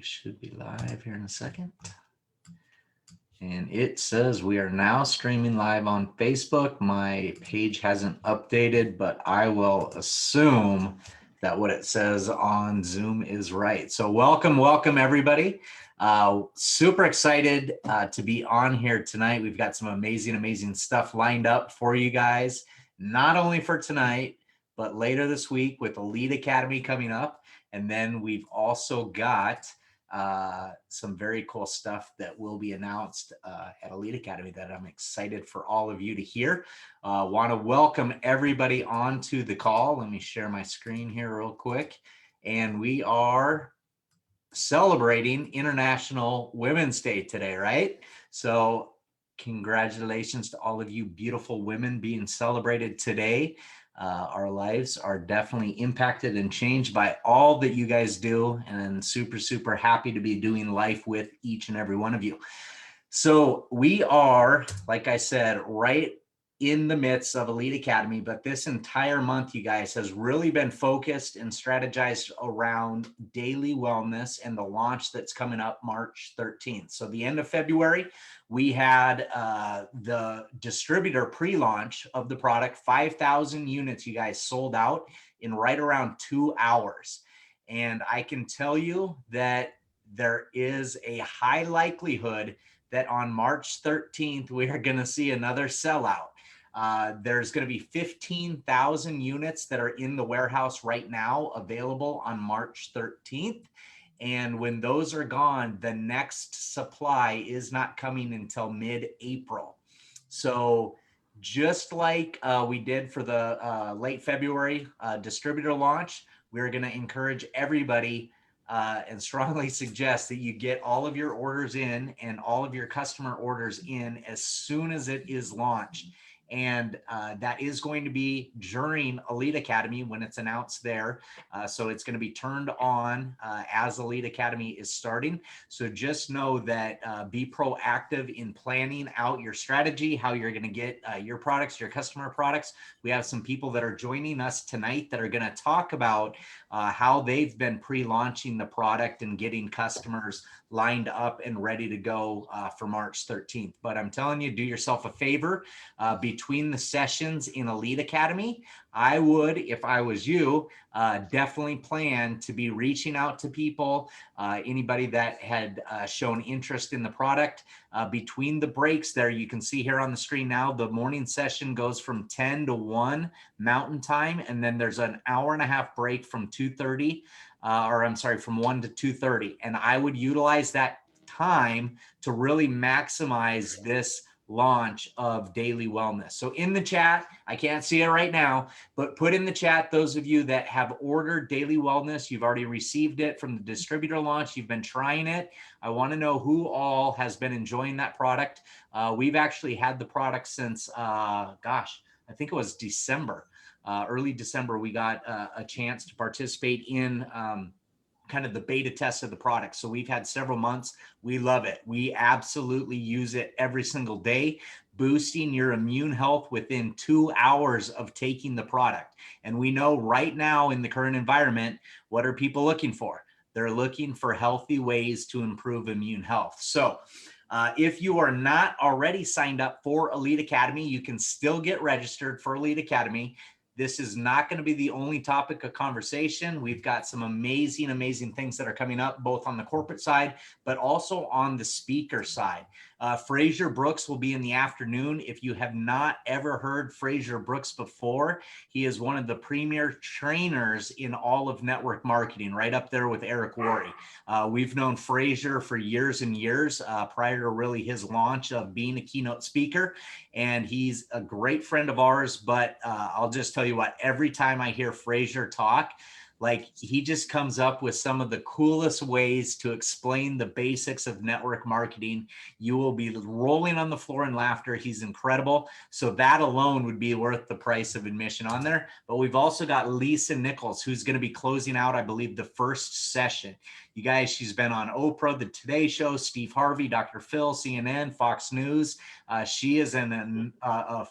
should be live here in a second. And it says we are now streaming live on Facebook. My page hasn't updated, but I will assume that what it says on Zoom is right. So welcome everybody. Super excited to be on here tonight. We've got some amazing stuff lined up for you guys, not only for tonight, but later this week with Elite Academy coming up. And then we've also got some very cool stuff that will be announced at Elite Academy that I'm excited for all of you to hear. Want to welcome everybody onto the call. Let me share my screen here real quick. And we are celebrating International Women's Day today, right? So congratulations to all of you beautiful women being celebrated today. Our lives are definitely impacted and changed by all that you guys do, and super happy to be doing life with each and every one of you. So we are, like I said, right in the midst of Elite Academy, but this entire month, you guys, has really been focused and strategized around daily wellness and the launch that's coming up March 13th. So the end of February, we had the distributor pre-launch of the product, 5,000 units, you guys, sold out in right around 2 hours. And I can tell you that there is a high likelihood that on March 13th, we are going to see another sellout. There's going to be 15,000 units that are in the warehouse right now available on March 13th. And when those are gone, the next supply is not coming until mid-April. So just like we did for the late February distributor launch, we're going to encourage everybody and strongly suggest that you get all of your orders in and all of your customer orders in as soon as it is launched. And that is going to be during Elite Academy when it's announced there. So it's going to be turned on as Elite Academy is starting. So just know that be proactive in planning out your strategy, how you're going to get your products, your customer products. We have some people that are joining us tonight that are going to talk about how they've been pre-launching the product and getting customers lined up and ready to go for March 13th. But I'm telling you, do yourself a favor. Between the sessions in Elite Academy, I would, if I was you, definitely plan to be reaching out to people, anybody that had shown interest in the product. Between the breaks there, you can see here on the screen now, the morning session goes from 10 to 1 Mountain Time, and then there's an hour-and-a-half break from 2:30, from 1 to 2:30. And I would utilize that time to really maximize this launch of daily wellness. So in the chat, I can't see it right now, but put in the chat, those of you that have ordered daily wellness, you've already received it from the distributor launch, you've been trying it. I want to know who all has been enjoying that product. We've actually had the product since, I think it was December. Early December, we got a chance to participate in kind of the beta test of the product. So we've had several months. We love it. We absolutely use it every single day, boosting your immune health within 2 hours of taking the product. And we know right now in the current environment, what are people looking for? They're looking for healthy ways to improve immune health. So if you are not already signed up for Elite Academy, you can still get registered for Elite Academy. This is not going to be the only topic of conversation. We've got some amazing things that are coming up, both on the corporate side, but also on the speaker side. Fraser Brooks will be in the afternoon. If you have not ever heard Fraser Brooks before, he is one of the premier trainers in all of network marketing, right up there with Eric Worre. We've known Fraser for years and years, prior to really his launch of being a keynote speaker. And he's a great friend of ours, but I'll just tell you what, every time I hear Fraser talk, like he just comes up with some of the coolest ways to explain the basics of network marketing. You will be rolling on the floor in laughter. He's incredible. So that alone would be worth the price of admission on there. But we've also got Lisa Nichols, who's going to be closing out, I believe, the first session. You guys, she's been on Oprah, The Today Show, Steve Harvey, Dr. Phil, CNN, Fox News. She is a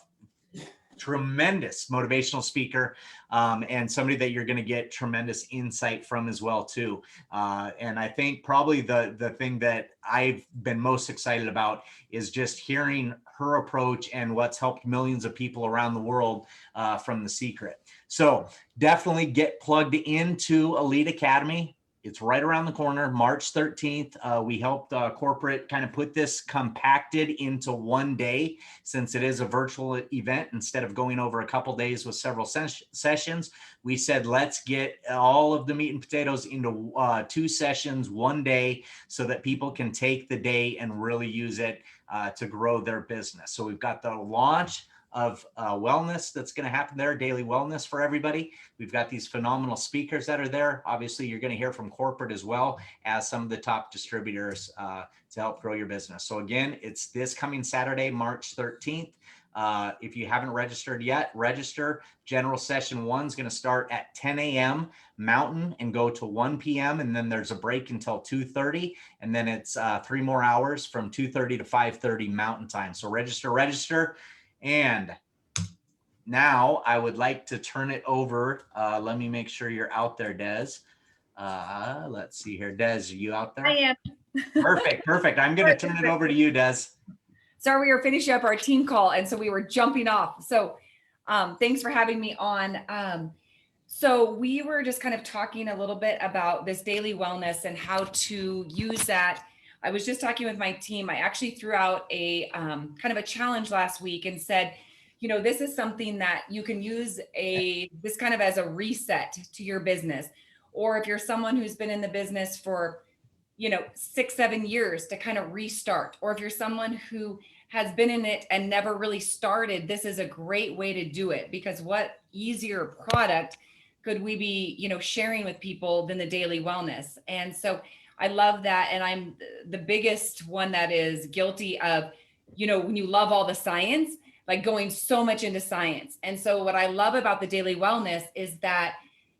tremendous motivational speaker, and somebody that you're going to get tremendous insight from as well too. And I think probably the thing that I've been most excited about is just hearing her approach and what's helped millions of people around the world from The Secret. So definitely get plugged into Elite Academy. It's right around the corner, March 13th. We helped corporate kind of put this compacted into one day, since it is a virtual event. Instead of going over a couple days with several sessions, we said, let's get all of the meat and potatoes into 2 sessions, one day, so that people can take the day and really use it to grow their business. So we've got the launch of wellness that's going to happen there, daily wellness for everybody. We've got these phenomenal speakers that are there. Obviously, you're going to hear from corporate as well as some of the top distributors to help grow your business. So again, it's this coming Saturday, March 13th. If you haven't registered yet, register. General session 1 is going to start at 10 a.m. Mountain and go to 1 p.m. And then there's a break until 2:30. And then it's 3 more hours from 2:30 to 5:30 Mountain time. So register. And now I would like to turn it over. Let me make sure you're out there, Des. Let's see here. Des, are you out there? I am. Perfect. I'm going to turn it over to you, Des. Sorry, we were finishing up our team call, and so we were jumping off. So thanks for having me on. So we were just kind of talking a little bit about this daily wellness and how to use that. I was just talking with my team. I actually threw out a kind of a challenge last week and said, you know, this is something that you can use this kind of as a reset to your business. Or if you're someone who's been in the business for, 6-7 years, to kind of restart. Or if you're someone who has been in it and never really started, this is a great way to do it, because what easier product could we be, sharing with people than the daily wellness? And so I love that. And I'm the biggest one that is guilty of, when you love all the science, like going so much into science. And so what I love about the daily wellness is that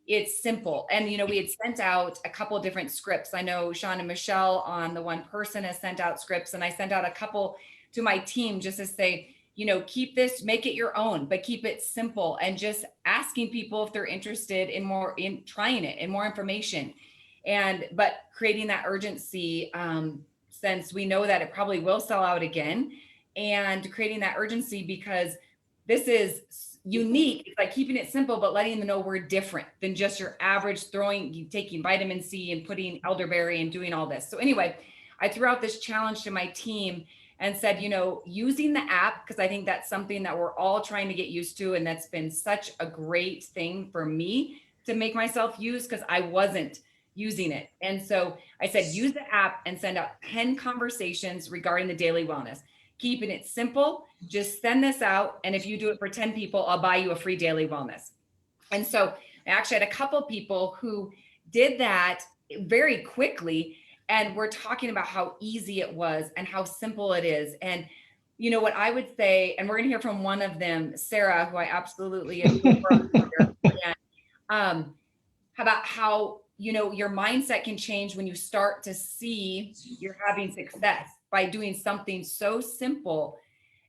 it's simple. And, we had sent out a couple of different scripts. I know Sean and Michelle on the One Person has sent out scripts, and I sent out a couple to my team just to say, keep this, make it your own, but keep it simple, and just asking people if they're interested in trying it and more information. But creating that urgency, since we know that it probably will sell out again, and creating that urgency because this is unique. It's like keeping it simple, but letting them know we're different than just your average taking vitamin C and putting elderberry and doing all this. So anyway, I threw out this challenge to my team and said, using the app, because I think that's something that we're all trying to get used to. And that's been such a great thing for me to make myself use, because I wasn't using it. And so I said, use the app and send out 10 conversations regarding the daily wellness. Keeping it simple, just send this out. And if you do it for 10 people, I'll buy you a free daily wellness. And so I actually had a couple of people who did that very quickly. And we're talking about how easy it was and how simple it is. And what I would say, and we're going to hear from one of them, Sarah, who I absolutely adore. And, about how, your mindset can change when you start to see you're having success by doing something so simple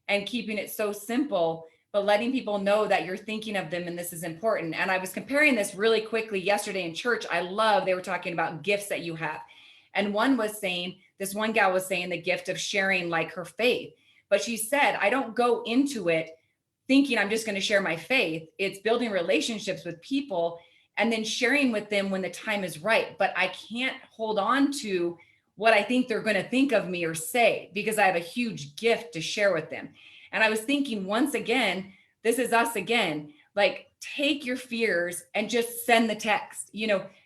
and keeping it so simple, but letting people know that you're thinking of them and this is important. And I was comparing this really quickly yesterday in church. They were talking about gifts that you have. And this one gal was saying the gift of sharing like her faith. But she said, I don't go into it thinking I'm just going to share my faith. It's building relationships with people and then sharing with them when the time is right. But I can't hold on to what I think they're going to think of me or say, because I have a huge gift to share with them. And I was thinking, once again, this is us again, like take your fears and just send the text,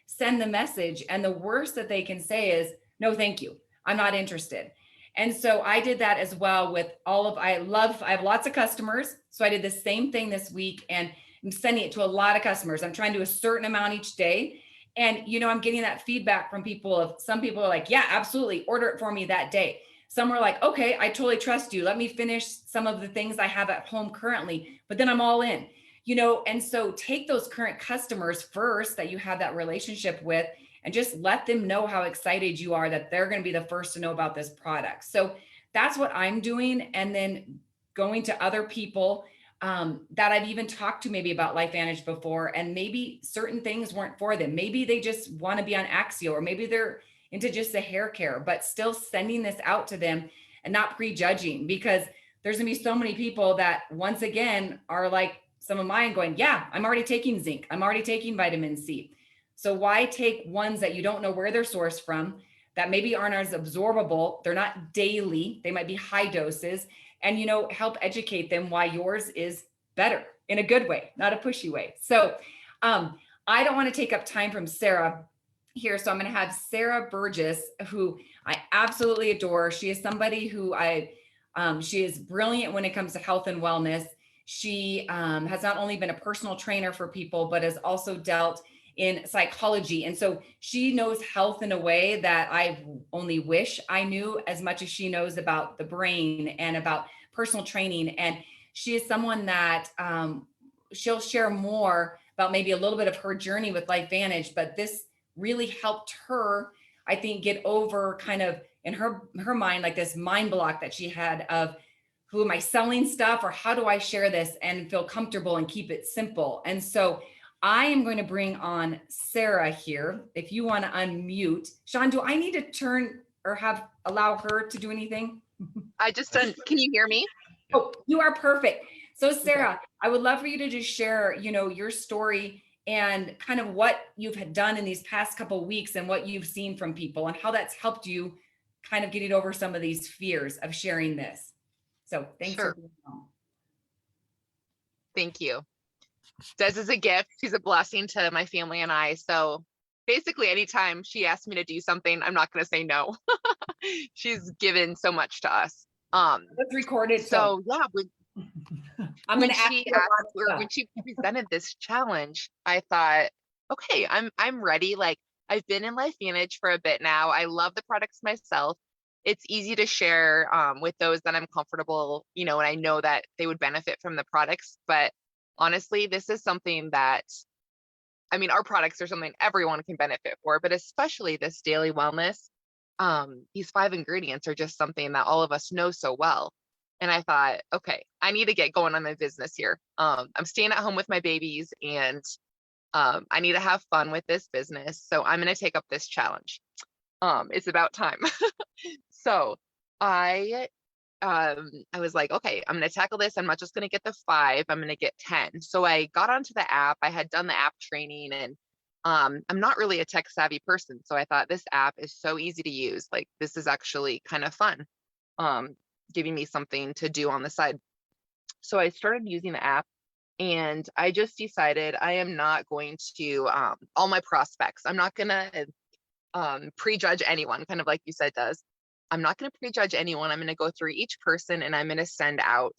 send the message. And the worst that they can say is, no, thank you. I'm not interested. And so I did that as well with I have lots of customers. So I did the same thing this week, and I'm sending it to a lot of customers. I'm trying to do a certain amount each day. And, I'm getting that feedback from people. Some people are like, yeah, absolutely. Order it for me that day. Some are like, okay, I totally trust you. Let me finish some of the things I have at home currently, but then I'm all in, and so take those current customers first that you have that relationship with, and just let them know how excited you are that they're going to be the first to know about this product. So that's what I'm doing. And then going to other people. that I've even talked to maybe about LifeVantage before, and maybe certain things weren't for them. Maybe they just want to be on Axio, or maybe they're into just the hair care, but still sending this out to them and not prejudging, because there's gonna be so many people that once again are like some of mine going, yeah, I'm already taking zinc, I'm already taking vitamin C. So why take ones that you don't know where they're sourced from, that maybe aren't as absorbable, they're not daily, they might be high doses, and help educate them why yours is better in a good way, not a pushy way. So I don't want to take up time from Sarah here, so I'm going to have Sarah Burgess, who I absolutely adore. She is somebody who she is brilliant when it comes to health and wellness. She has not only been a personal trainer for people, but has also dealt in psychology. And so she knows health in a way that I only wish I knew, as much as she knows about the brain and about personal training. And she is someone that she'll share more about maybe a little bit of her journey with LifeVantage, but this really helped her, I think, get over kind of in her mind, like this mind block that she had of, who am I selling stuff, or how do I share this and feel comfortable and keep it simple? And so I am going to bring on Sarah here. If you want to unmute. Sean, do I need to turn or allow her to do anything? I just done. Can you hear me? Oh, you are perfect. So Sarah, okay. I would love for you to just share, your story and kind of what you've done in these past couple of weeks and what you've seen from people and how that's helped you kind of getting over some of these fears of sharing this. So thanks for being on. Thank you. Des is a gift. She's a blessing to my family and I. So basically, anytime she asks me to do something, I'm not going to say no. She's given so much to us. Let's record it. So yeah, I'm going to ask you when she presented this challenge, I thought, okay, I'm ready. Like, I've been in LifeVantage for a bit now. I love the products myself. It's easy to share with those that I'm comfortable, and I know that they would benefit from the products. But honestly, this is something that, our products are something everyone can benefit for, but especially this daily wellness. These 5 ingredients are just something that all of us know so well. And I thought, okay, I need to get going on my business here. I'm staying at home with my babies, and I need to have fun with this business. So I'm going to take up this challenge. It's about time. So I was like, okay, I'm going to tackle this. I'm not just going to get the 5, I'm going to get 10. So I got onto the app. I had done the app training, and I'm not really a tech savvy person. So I thought, this app is so easy to use. Like, this is actually kind of fun, giving me something to do on the side. So I started using the app, and I just decided I am not going to, all my prospects, I'm not going to prejudge anyone, kind of like you said, Des. I'm not going to prejudge anyone. I'm going to go through each person, and I'm going to send out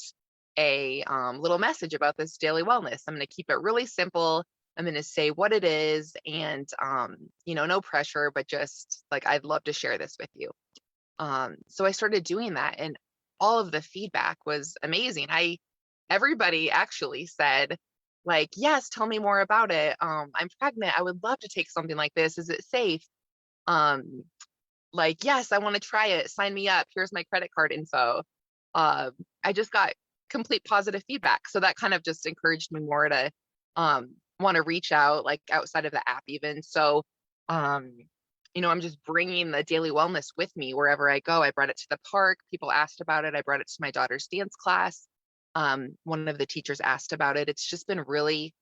a little message about this daily wellness. I'm going to keep it really simple. I'm going to say what it is, and no pressure, but just like, I'd love to share this with you. So I started doing that, and all of the feedback was amazing. Everybody actually said, like, yes, tell me more about it. I'm pregnant. I would love to take something like this. Is it safe? Like, yes, I want to try it. Sign me up. Here's my credit card info. I just got complete positive feedback. So that kind of just encouraged me more to want to reach out, like, outside of the app even. So, I'm just bringing the daily wellness with me wherever I go. I brought it to the park. People asked about it. I brought it to my daughter's dance class. One of the teachers asked about it. It's just been a really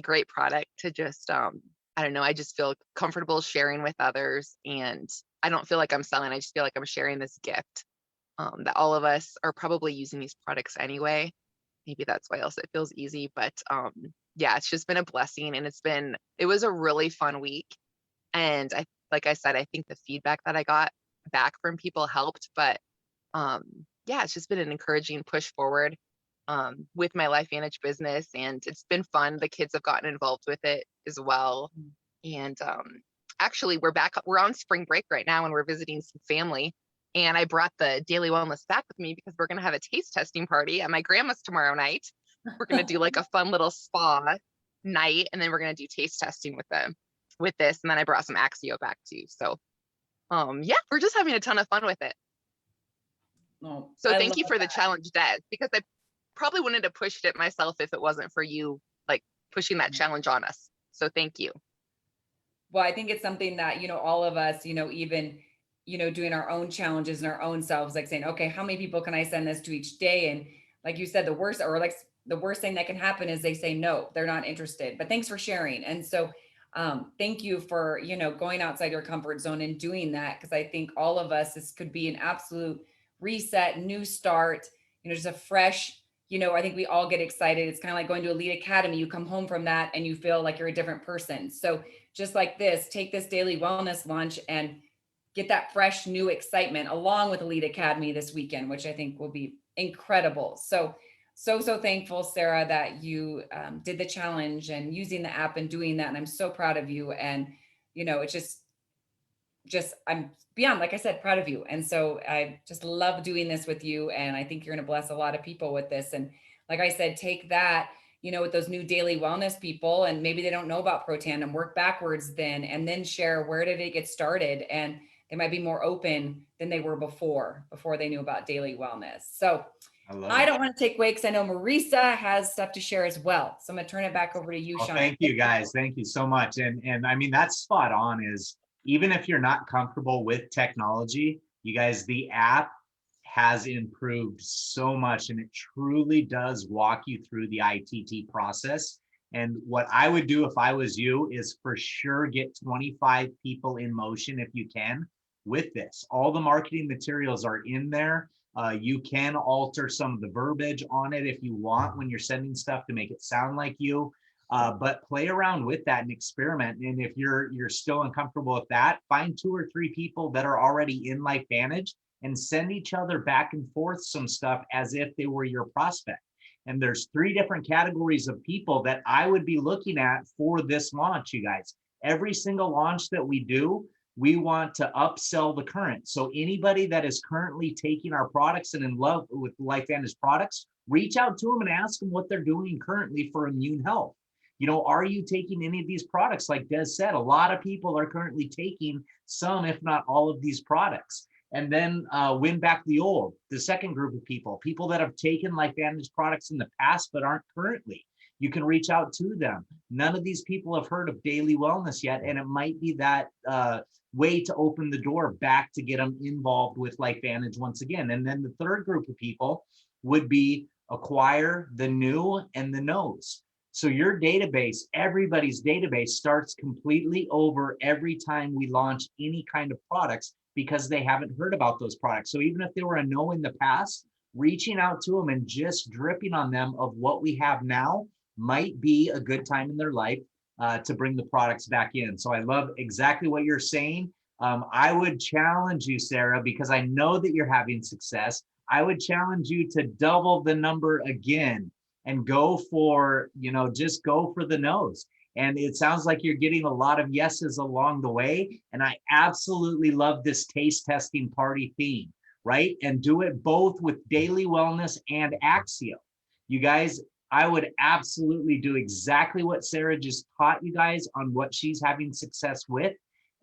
great product to just, I don't know, I just feel comfortable sharing with others, and I don't feel like I'm selling. I just feel like I'm sharing this gift that all of us are probably using these products anyway. Maybe that's why else it feels easy. But yeah, it's just been a blessing, and it was a really fun week. And like I said, I think the feedback that I got back from people helped. But yeah, it's just been an encouraging push forward with my LifeVantage business, and it's been fun. The kids have gotten involved with it as well. And actually, we're on spring break right now, and we're visiting some family. And I brought the daily wellness back with me because we're going to have a taste testing party at my grandma's tomorrow night. We're going to do like a fun little spa night, and then we're going to do taste testing with this. And then I brought some Axio back too. So yeah, we're just having a ton of fun with it. Oh, so thank you for the challenge, Des, because I probably wouldn't have pushed it myself if it wasn't for you, like pushing that challenge on us. So thank you. Well, I think it's something that, all of us, even, doing our own challenges and our own selves, like saying, okay, how many people can I send this to each day? And like you said, the worst thing that can happen is they say, no, they're not interested, but thanks for sharing. And so, thank you for, going outside your comfort zone and doing that. Cause I think all of us, this could be an absolute reset, new start, just a fresh, I think we all get excited. It's kind of like going to Elite Academy. You come home from that and you feel like you're a different person. So just like this, take this daily wellness lunch and get that fresh new excitement along with Elite Academy this weekend, which I think will be incredible. So thankful, Sarah, that you did the challenge and using the app and doing that. And I'm so proud of you. And, it's just I'm beyond, like I said, proud of you. And so I just love doing this with you. And I think you're going to bless a lot of people with this. And like I said, take that, with those new daily wellness people, and maybe they don't know about Protan, work backwards then, and then share where did it get started. And they might be more open than they were before they knew about daily wellness. So I don't want to take away because I know Marisa has stuff to share as well. So I'm going to turn it back over to you, Well, Sean. thank you guys. Thank you so much. And I mean, that's spot on. Is even if you're not comfortable with technology, you guys, the app has improved so much, and it truly does walk you through the ITT process. And what I would do if I was you is for sure get 25 people in motion if you can with this. All the marketing materials are in there. You can alter some of the verbiage on it if you want when you're sending stuff to make it sound like you. But play around with that and experiment. And if you're still uncomfortable with that, find 2 or 3 people that are already in LifeVantage and send each other back and forth some stuff as if they were your prospect. And there's 3 different categories of people that I would be looking at for this launch, you guys. Every single launch that we do, we want to upsell the current. So anybody that is currently taking our products and in love with LifeVantage products, reach out to them and ask them what they're doing currently for immune health. Are you taking any of these products? Like Des said, a lot of people are currently taking some, if not all of these products. And then win back the second group of people that have taken LifeVantage products in the past but aren't currently. You can reach out to them. None of these people have heard of daily wellness yet, and it might be that way to open the door back to get them involved with LifeVantage once again. And then the third group of people would be acquire the new and the no's. So your database, everybody's database starts completely over every time we launch any kind of products because they haven't heard about those products. So even if they were a no in the past, reaching out to them and just dripping on them of what we have now might be a good time in their life to bring the products back in. So I love exactly what you're saying. I would challenge you, Sarah, because I know that you're having success. I would challenge you to double the number again and go for, just go for the no's. And it sounds like you're getting a lot of yeses along the way. And I absolutely love this taste testing party theme, right? And do it both with daily wellness and Axio. You guys, I would absolutely do exactly what Sarah just taught you guys on what she's having success with,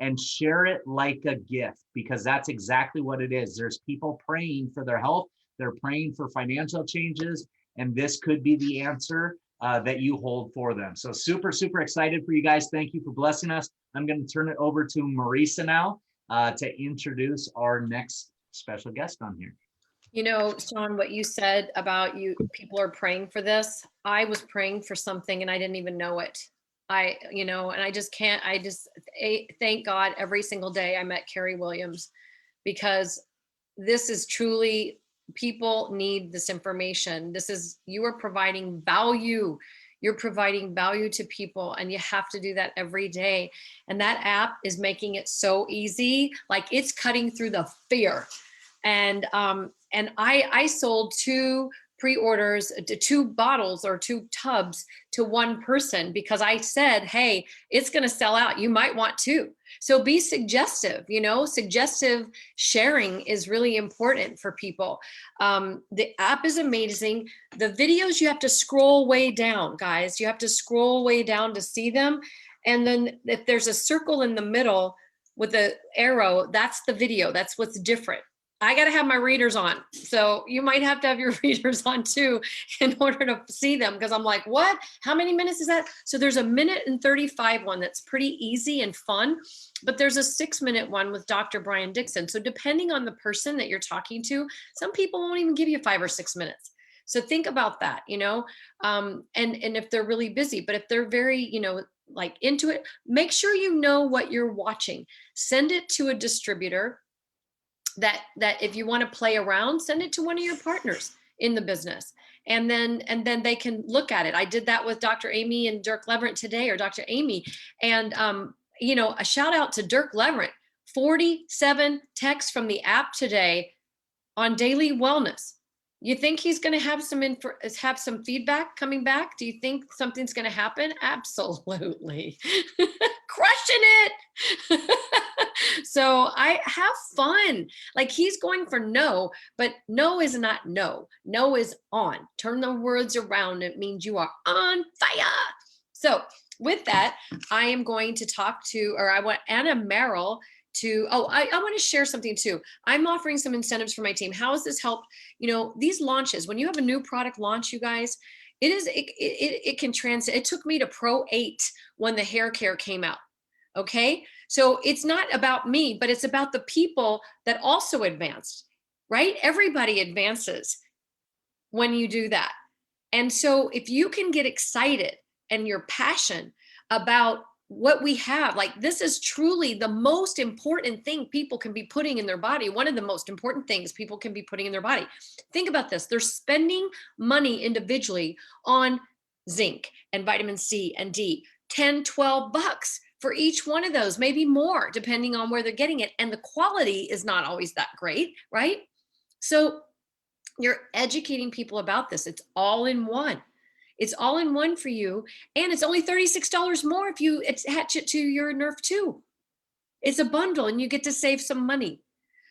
and share it like a gift, because that's exactly what it is. There's people praying for their health. They're praying for financial changes. And this could be the answer that you hold for them. So super, super excited for you guys. Thank you for blessing us. I'm going to turn it over to Marisa now to introduce our next special guest on here. Sean, what you said about people are praying for this. I was praying for something and I didn't even know it. And I just thank God every single day I met Carrie Williams, because this is truly, people need this information. You are providing value. You're providing value to people, and you have to do that every day. And that app is making it so easy. Like, it's cutting through the fear. And I sold 2 pre-orders to 2 bottles or 2 tubs to one person, because I said, hey, it's going to sell out. You might want 2. So be suggestive, suggestive sharing is really important for people. The app is amazing. The videos, you have to scroll way down, guys. You have to scroll way down to see them. And then if there's a circle in the middle with the arrow, that's the video. That's what's different. I got to have my readers on. So you might have to have your readers on too in order to see them, because I'm like, what? How many minutes is that? So there's a 1:35 one that's pretty easy and fun, but there's a 6-minute one with Dr. Brian Dixon. So depending on the person that you're talking to, some people won't even give you 5 or 6 minutes. So think about that, and if they're really busy, but if they're very, like into it, make sure you know what you're watching. Send it to a distributor. That if you want to play around, send it to one of your partners in the business, and then they can look at it. I did that with Dr. Amy and Dirk Leverett today, or Dr. Amy, and a shout out to Dirk Leverett. 47 texts from the app today on daily wellness. You think he's going to have some feedback coming back? Do you think something's going to happen? Absolutely. Crushing it. So I have fun. Like, he's going for no, but no is not no. No is on. Turn the words around. It means you are on fire. So with that, I am going to I want Anna Merrill to, I want to share something too. I'm offering some incentives for my team. How has this helped? These launches, when you have a new product launch, you guys, it can transit. It took me to Pro 8 when the hair care came out. Okay. So it's not about me, but it's about the people that also advanced, right? Everybody advances when you do that. And so if you can get excited and your passion about what we have, like, this is truly the most important thing people can be putting in their body. One of the most important things people can be putting in their body. Think about this. They're spending money individually on zinc and vitamin C and D, 10, 12 bucks for each one of those, maybe more, depending on where they're getting it. And the quality is not always that great, right? So you're educating people about this. It's all in one. It's all in one for you. And it's only $36 more if you attach it to your Nerf 2. It's a bundle and you get to save some money.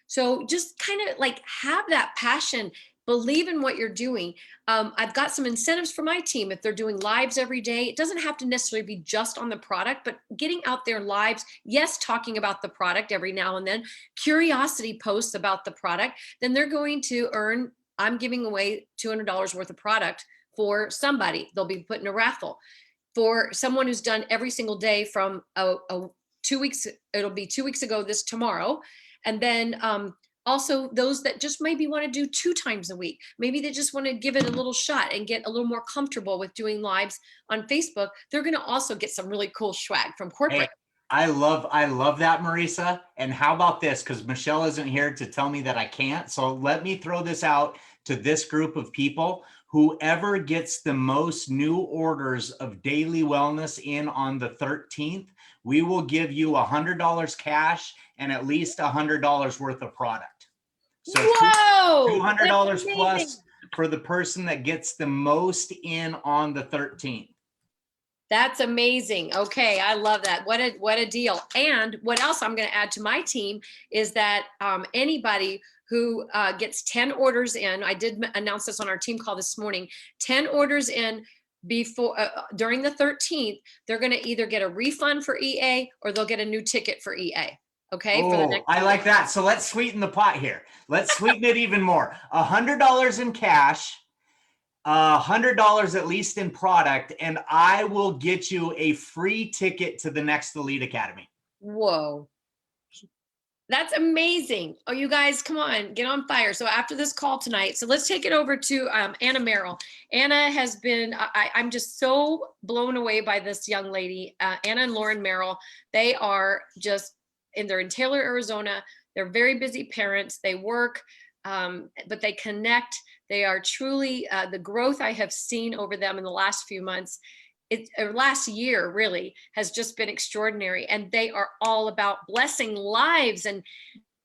So just kind of like have that passion, believe in what you're doing. I've got some incentives for my team if they're doing lives every day. It doesn't have to necessarily be just on the product, but getting out there lives, yes, talking about the product every now and then, curiosity posts about the product, then they're going to earn, I'm giving away $200 worth of product for somebody. They'll be put in a raffle. For someone who's done every single day from 2 weeks, it'll be 2 weeks ago tomorrow. And then also those that just maybe want to do 2 times a week. Maybe they just want to give it a little shot and get a little more comfortable with doing lives on Facebook. They're going to also get some really cool swag from corporate. Hey, I love that, Marisa. And how about this? Because Michelle isn't here to tell me that I can't. So let me throw this out to this group of people. Whoever gets the most new orders of daily wellness in on the 13th, we will give you $100 cash and at least $100 worth of product. So Whoa! $200 plus for the person that gets the most in on the 13th. That's amazing. Okay, I love that. What a deal. And what else I'm going to add to my team is that anybody who gets 10 orders in, I did announce this on our team call this morning, 10 orders in before during the 13th, they're going to either get a refund for EA or they'll get a new ticket for EA. Okay. Oh, for the next I like that. So let's sweeten the pot here. Let's sweeten it even more. $100 in cash, $100 at least in product, and I will get you a free ticket to the next Elite Academy. Whoa. That's amazing. Oh, you guys, come on, get on fire. So after this call tonight, so let's take it over to Anna Merrill. Anna has been, I'm just so blown away by this young lady, Anna and Lauren Merrill. They are just, they're in Taylor, Arizona. They're very busy parents. They work, but they connect. They are truly, the growth I have seen over them in the last few months, last year really has just been extraordinary, and they are all about blessing lives. And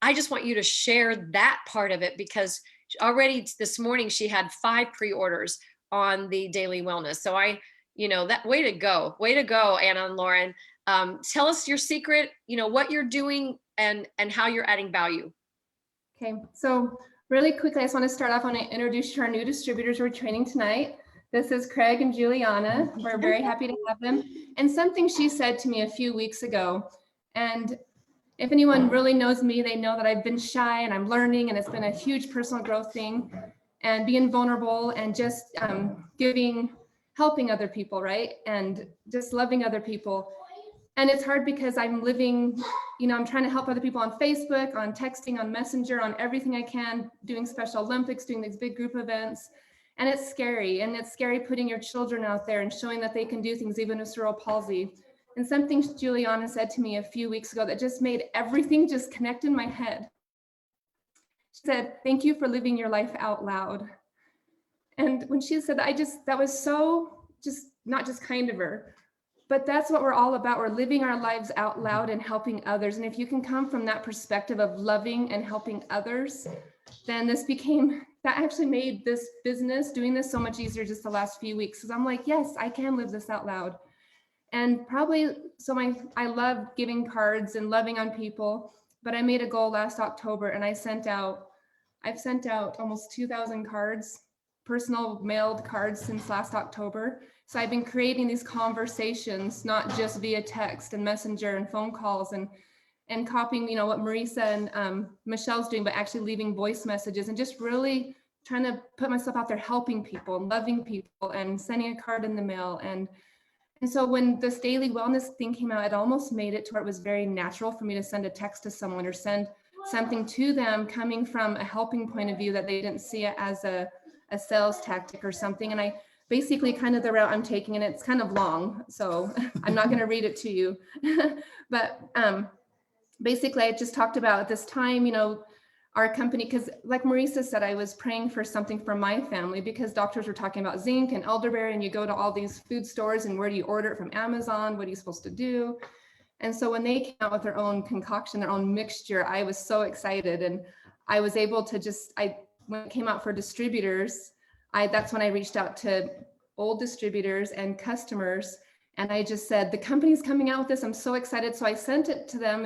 I just want you to share that part of it, because already this morning she had 5 pre-orders on the daily wellness. So that way to go, Anna and Lauren. Tell us your secret, what you're doing and how you're adding value. Okay, so really quickly, I just want to start off. I want to introduce you to our new distributors we're training tonight. This is Craig and Juliana. We're very happy to have them. And something she said to me a few weeks ago, and if anyone really knows me, they know that I've been shy and I'm learning, and it's been a huge personal growth thing, and being vulnerable and just helping other people, right? And just loving other people. And it's hard because I'm living, I'm trying to help other people on Facebook, on texting, on Messenger, on everything I can, doing Special Olympics, doing these big group events. And it's scary. And it's scary putting your children out there and showing that they can do things, even with cerebral palsy. And something Juliana said to me a few weeks ago that just made everything just connect in my head. She said, "Thank you for living your life out loud." And when she said that, that was so just not just kind of her, but that's what we're all about. We're living our lives out loud and helping others. And if you can come from that perspective of loving and helping others, then that actually made this business, doing this, so much easier just the last few weeks. Because I'm like, yes, I can live this out loud. And probably, I love giving cards and loving on people, but I made a goal last October, and I've sent out almost 2,000 cards, personal mailed cards, since last October. So I've been creating these conversations, not just via text and Messenger and phone calls, and copying, what Marisa and Michelle's doing, but actually leaving voice messages and just really trying to put myself out there, helping people and loving people and sending a card in the mail. And so when this daily wellness thing came out, it almost made it to where it was very natural for me to send a text to someone or send something to them coming from a helping point of view, that they didn't see it as a sales tactic or something. And I basically, kind of the route I'm taking, and it's kind of long, so I'm not going to read it to you. But basically, I just talked about at this time, our company, because like Marisa said, I was praying for something for my family, because doctors were talking about zinc and elderberry, and you go to all these food stores, and where do you order it from? Amazon? What are you supposed to do? And so when they came out with their own concoction, their own mixture, I was so excited. And I was able to when it came out for distributors, that's when I reached out to old distributors and customers. And I just said, the company's coming out with this. I'm so excited. So I sent it to them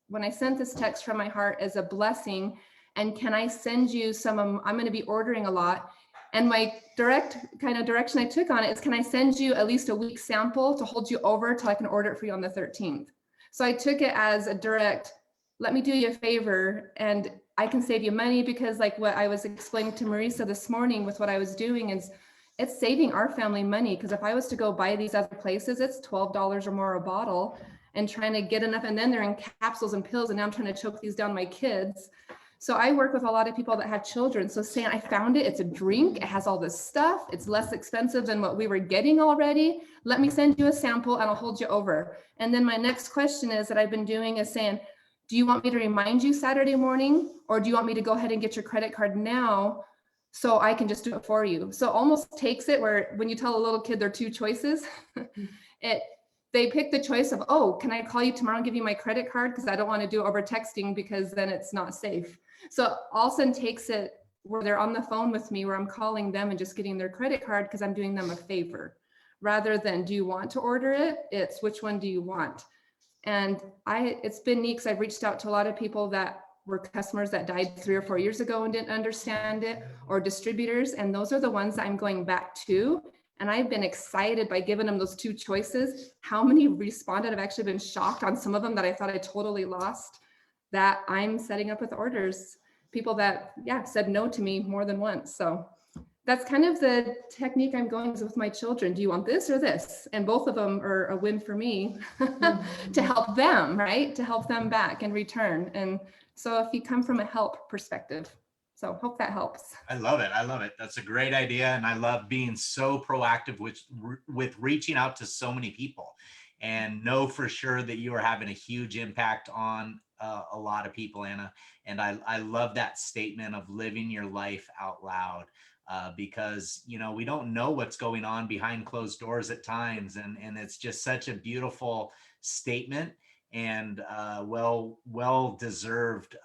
when I sent this text from my heart as a blessing. And can I send you I'm going to be ordering a lot. And my direct kind of direction I took on it is, can I send you at least a week sample to hold you over till I can order it for you on the 13th? So I took it as a direct, let me do you a favor, and I can save you money, because like what I was explaining to Marisa this morning with what I was doing is, it's saving our family money. Because if I was to go buy these other places, it's $12 or more a bottle, and trying to get enough, and then they're in capsules and pills, and now I'm trying to choke these down my kids. So I work with a lot of people that have children. So saying, I found it, it's a drink, it has all this stuff, it's less expensive than what we were getting already. Let me send you a sample and I'll hold you over. And then my next question is that I've been doing is saying, do you want me to remind you Saturday morning, or do you want me to go ahead and get your credit card now so I can just do it for you? So almost takes it where when you tell a little kid there are two choices, they pick the choice of, oh, can I call you tomorrow and give you my credit card? Because I don't want to do it over texting, because then it's not safe. So Alson takes it where they're on the phone with me, where I'm calling them and just getting their credit card, because I'm doing them a favor. Rather than, do you want to order it? It's, which one do you want? And it's been neat, because I've reached out to a lot of people that were customers that died 3 or 4 years ago and didn't understand it, or distributors. And those are the ones that I'm going back to. And I've been excited by giving them those two choices. How many responded? I've actually been shocked on some of them that I thought I totally lost, that I'm setting up with orders. People that, said no to me more than once. So that's kind of the technique I'm going with my children. Do you want this or this? And both of them are a win for me to help them, right? To help them back in return. And so if you come from a help perspective, so hope that helps. I love it. I love it. That's a great idea. And I love being so proactive with reaching out to so many people, and know for sure that you are having a huge impact on a lot of people, Anna. And I love that statement of living your life out loud, because, we don't know what's going on behind closed doors at times. And it's just such a beautiful statement, and well deserved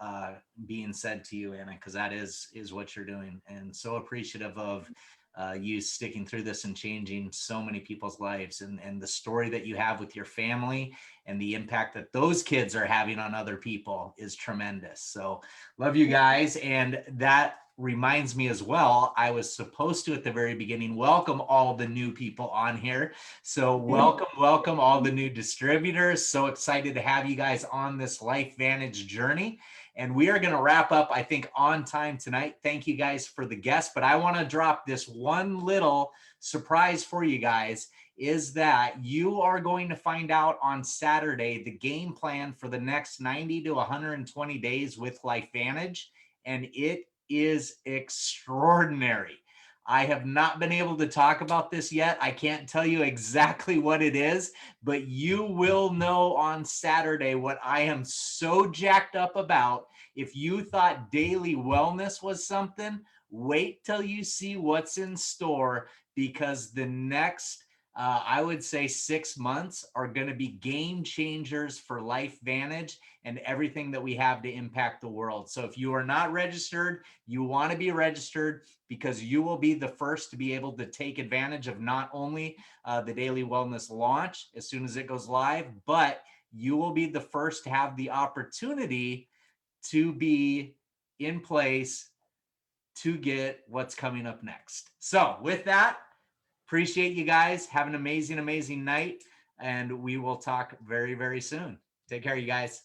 being said to you, Anna, because that is what you're doing. And so appreciative of you sticking through this and changing so many people's lives, and the story that you have with your family, and the impact that those kids are having on other people is tremendous. So love you guys. And that reminds me as well, I was supposed to at the very beginning welcome all the new people on here. So welcome all the new distributors. So excited to have you guys on this LifeVantage journey. And we are going to wrap up, I think, on time tonight. Thank you guys for the guests, but I want to drop this one little surprise for you guys, is that you are going to find out on Saturday the game plan for the next 90 to 120 days with LifeVantage, and it is extraordinary. I have not been able to talk about this yet. I can't tell you exactly what it is, but you will know on Saturday what I am so jacked up about. If you thought daily wellness was something, wait till you see what's in store, because the next I would say 6 months are going to be game changers for LifeVantage and everything that we have to impact the world. So if you are not registered, you want to be registered, because you will be the first to be able to take advantage of not only the daily wellness launch as soon as it goes live, but you will be the first to have the opportunity to be in place to get what's coming up next. So with that, appreciate you guys. Have an amazing, amazing night. And we will talk very, very soon. Take care, you guys.